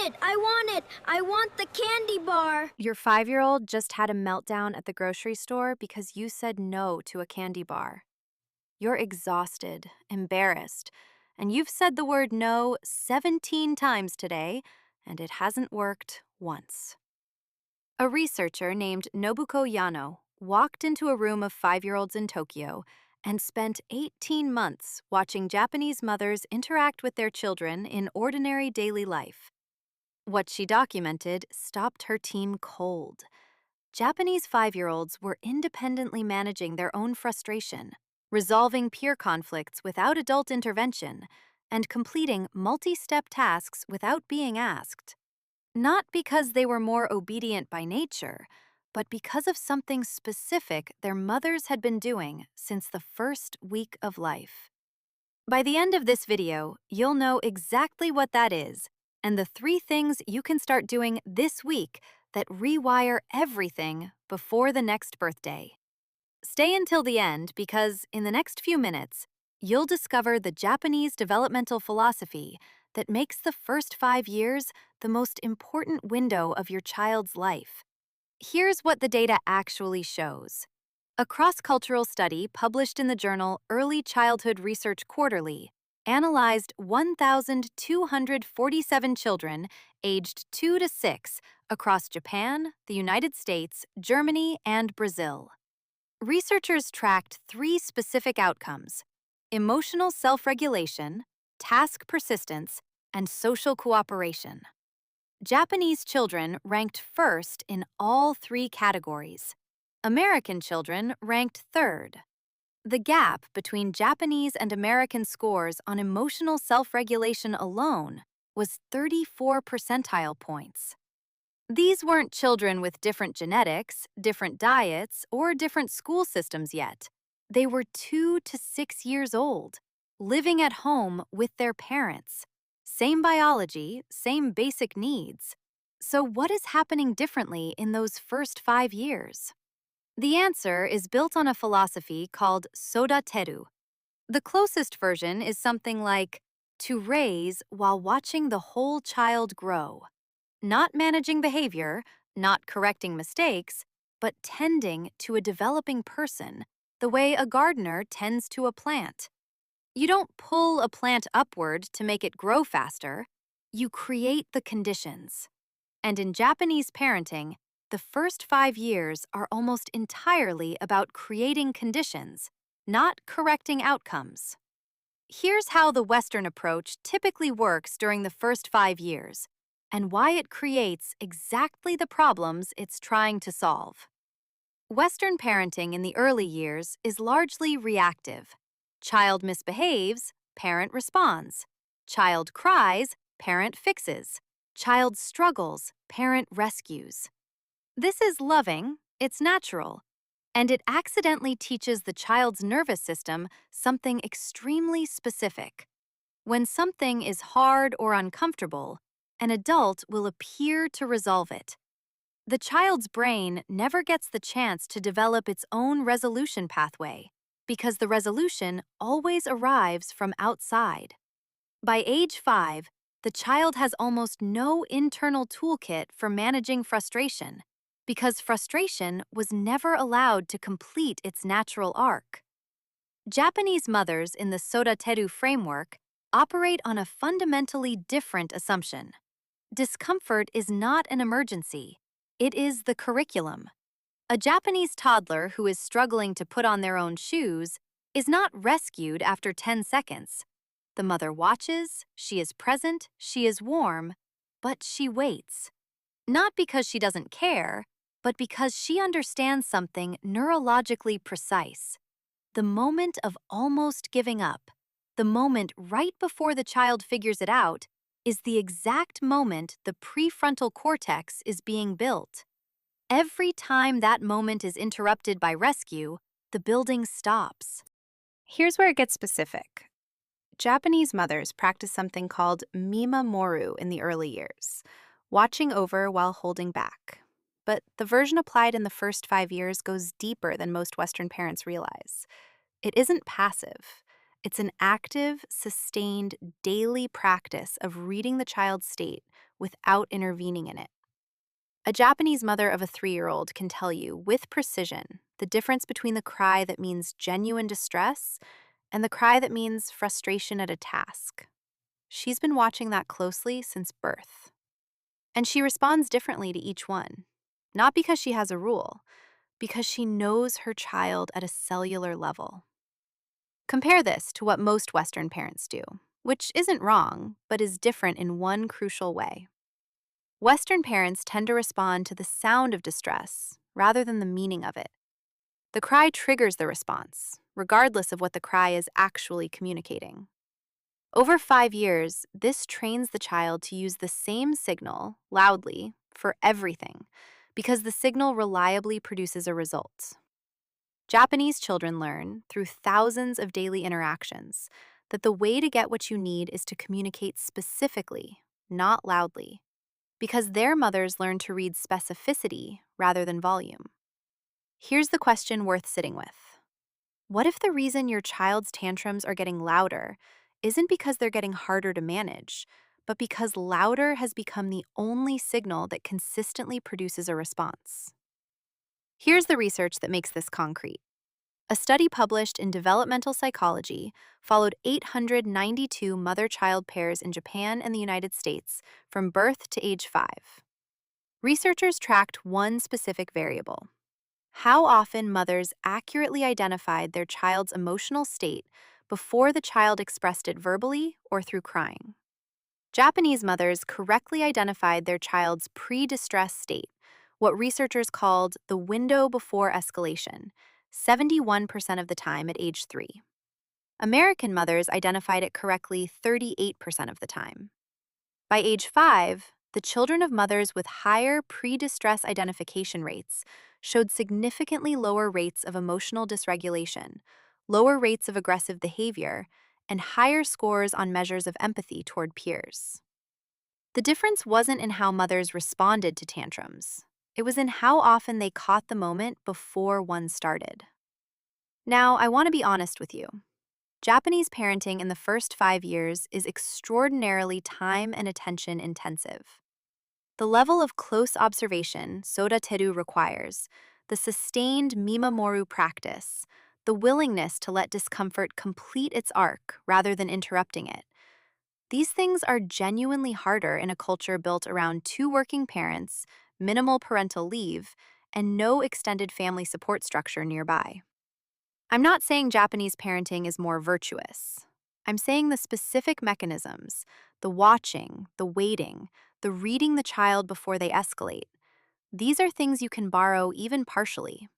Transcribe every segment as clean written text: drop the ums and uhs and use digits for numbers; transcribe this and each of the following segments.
it! I want it! I want the candy bar! Your 5-year-old just had a meltdown at the grocery store because you said no to a candy bar. You're exhausted, embarrassed, and you've said the word no 17 times today, and it hasn't worked once. A researcher named Nobuko Yano walked into a room of 5-year-olds in Tokyo and spent 18 months watching Japanese mothers interact with their children in ordinary daily life. What she documented stopped her team cold. Japanese 5-year-olds were independently managing their own frustration, resolving peer conflicts without adult intervention, and completing multi-step tasks without being asked. Not because they were more obedient by nature, but because of something specific their mothers had been doing since the first week of life. By the end of this video, you'll know exactly what that is and the 3 things you can start doing this week that rewire everything before the next birthday. Stay until the end because in the next few minutes, you'll discover the Japanese developmental philosophy that makes the first 5 years the most important window of your child's life. Here's what the data actually shows. A cross-cultural study published in the journal Early Childhood Research Quarterly analyzed 1,247 children aged 2 to 6 across Japan, the United States, Germany, and Brazil. Researchers tracked 3 specific outcomes: emotional self-regulation, task persistence, and social cooperation. Japanese children ranked first in all 3 categories. American children ranked third. The gap between Japanese and American scores on emotional self-regulation alone was 34 percentile points. These weren't children with different genetics, different diets, or different school systems yet. They were 2 to 6 years old, living at home with their parents. Same biology, same basic needs. So what is happening differently in those first 5 years? The answer is built on a philosophy called sodateru. The closest version is something like to raise while watching the whole child grow. Not managing behavior, not correcting mistakes, but tending to a developing person the way a gardener tends to a plant. You don't pull a plant upward to make it grow faster. You create the conditions. And in Japanese parenting, the first 5 years are almost entirely about creating conditions, not correcting outcomes. Here's how the Western approach typically works during the first 5 years, and why it creates exactly the problems it's trying to solve. Western parenting in the early years is largely reactive. Child misbehaves, parent responds. Child cries, parent fixes. Child struggles, parent rescues. This is loving, it's natural, and it accidentally teaches the child's nervous system something extremely specific. When something is hard or uncomfortable, an adult will appear to resolve it. The child's brain never gets the chance to develop its own resolution pathway because the resolution always arrives from outside. By age 5, the child has almost no internal toolkit for managing frustration because frustration was never allowed to complete its natural arc. Japanese mothers in the sodateru framework operate on a fundamentally different assumption. Discomfort is not an emergency. It is the curriculum. A Japanese toddler who is struggling to put on their own shoes is not rescued after 10 seconds. The mother watches, she is present, she is warm, but she waits. Not because she doesn't care, but because she understands something neurologically precise. The moment of almost giving up, the moment right before the child figures it out, is the exact moment the prefrontal cortex is being built. Every time that moment is interrupted by rescue, the building stops. Here's where it gets specific. Japanese mothers practice something called mimamoru in the early years, watching over while holding back. But the version applied in the first 5 years goes deeper than most Western parents realize. It isn't passive. It's an active, sustained, daily practice of reading the child's state without intervening in it. A Japanese mother of a 3-year-old can tell you with precision the difference between the cry that means genuine distress and the cry that means frustration at a task. She's been watching that closely since birth. And she responds differently to each one, not because she has a rule, because she knows her child at a cellular level. Compare this to what most Western parents do, which isn't wrong, but is different in one crucial way. Western parents tend to respond to the sound of distress rather than the meaning of it. The cry triggers the response, regardless of what the cry is actually communicating. Over 5 years, this trains the child to use the same signal, loudly, for everything, because the signal reliably produces a result. Japanese children learn, through thousands of daily interactions, that the way to get what you need is to communicate specifically, not loudly, because their mothers learn to read specificity rather than volume. Here's the question worth sitting with. What if the reason your child's tantrums are getting louder isn't because they're getting harder to manage, but because louder has become the only signal that consistently produces a response? Here's the research that makes this concrete. A study published in Developmental Psychology followed 892 mother-child pairs in Japan and the United States from birth to age 5. Researchers tracked one specific variable: how often mothers accurately identified their child's emotional state before the child expressed it verbally or through crying. Japanese mothers correctly identified their child's pre-distress state, what researchers called the window before escalation, 71% of the time at age 3. American mothers identified it correctly 38% of the time. By age 5, the children of mothers with higher pre-distress identification rates showed significantly lower rates of emotional dysregulation, lower rates of aggressive behavior, and higher scores on measures of empathy toward peers. The difference wasn't in how mothers responded to tantrums. It was in how often they caught the moment before one started. Now, I want to be honest with you. Japanese parenting in the first 5 years is extraordinarily time and attention intensive. The level of close observation sodateru requires, the sustained mimamoru practice, the willingness to let discomfort complete its arc rather than interrupting it. These things are genuinely harder in a culture built around 2 working parents, minimal parental leave, and no extended family support structure nearby. I'm not saying Japanese parenting is more virtuous. I'm saying the specific mechanisms, the watching, the waiting, the reading the child before they escalate, these are things you can borrow even partially.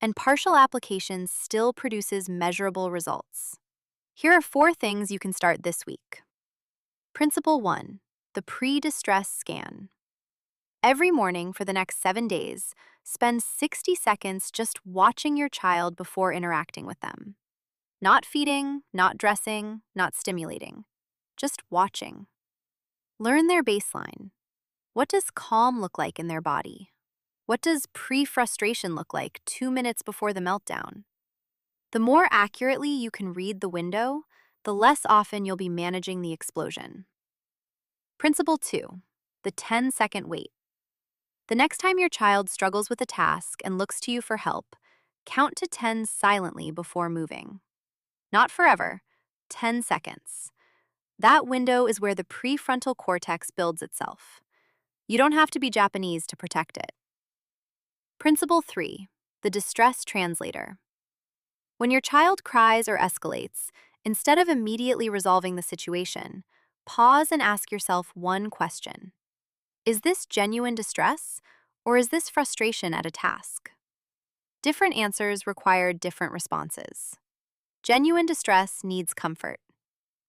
And partial application still produces measurable results. Here are 4 things you can start this week. Principle 1, the pre-distress scan. Every morning for the next 7 days, spend 60 seconds just watching your child before interacting with them. Not feeding, not dressing, not stimulating. Just watching. Learn their baseline. What does calm look like in their body? What does pre-frustration look like 2 minutes before the meltdown? The more accurately you can read the window, the less often you'll be managing the explosion. Principle 2, the 10-second wait. The next time your child struggles with a task and looks to you for help, count to 10 silently before moving. Not forever, 10 seconds. That window is where the prefrontal cortex builds itself. You don't have to be Japanese to protect it. Principle 3, the distress translator. When your child cries or escalates, instead of immediately resolving the situation, pause and ask yourself one question. Is this genuine distress, or is this frustration at a task? Different answers require different responses. Genuine distress needs comfort.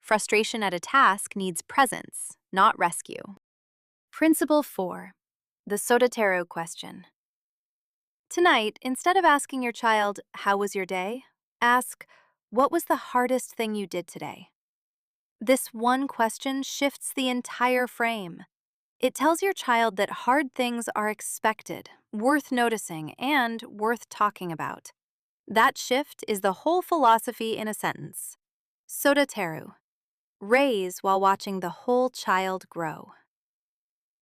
Frustration at a task needs presence, not rescue. Principle 4, the sodateru question. Tonight, instead of asking your child, "How was your day?" ask, "What was the hardest thing you did today?" This one question shifts the entire frame. It tells your child that hard things are expected, worth noticing, and worth talking about. That shift is the whole philosophy in a sentence. Sodateru. Raise while watching the whole child grow.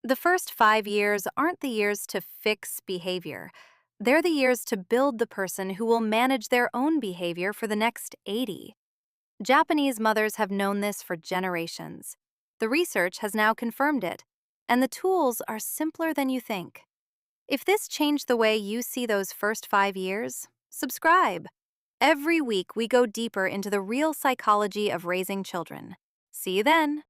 The first 5 years aren't the years to fix behavior. They're the years to build the person who will manage their own behavior for the next 80. Japanese mothers have known this for generations. The research has now confirmed it, and the tools are simpler than you think. If this changed the way you see those first 5 years, subscribe. Every week, we go deeper into the real psychology of raising children. See you then.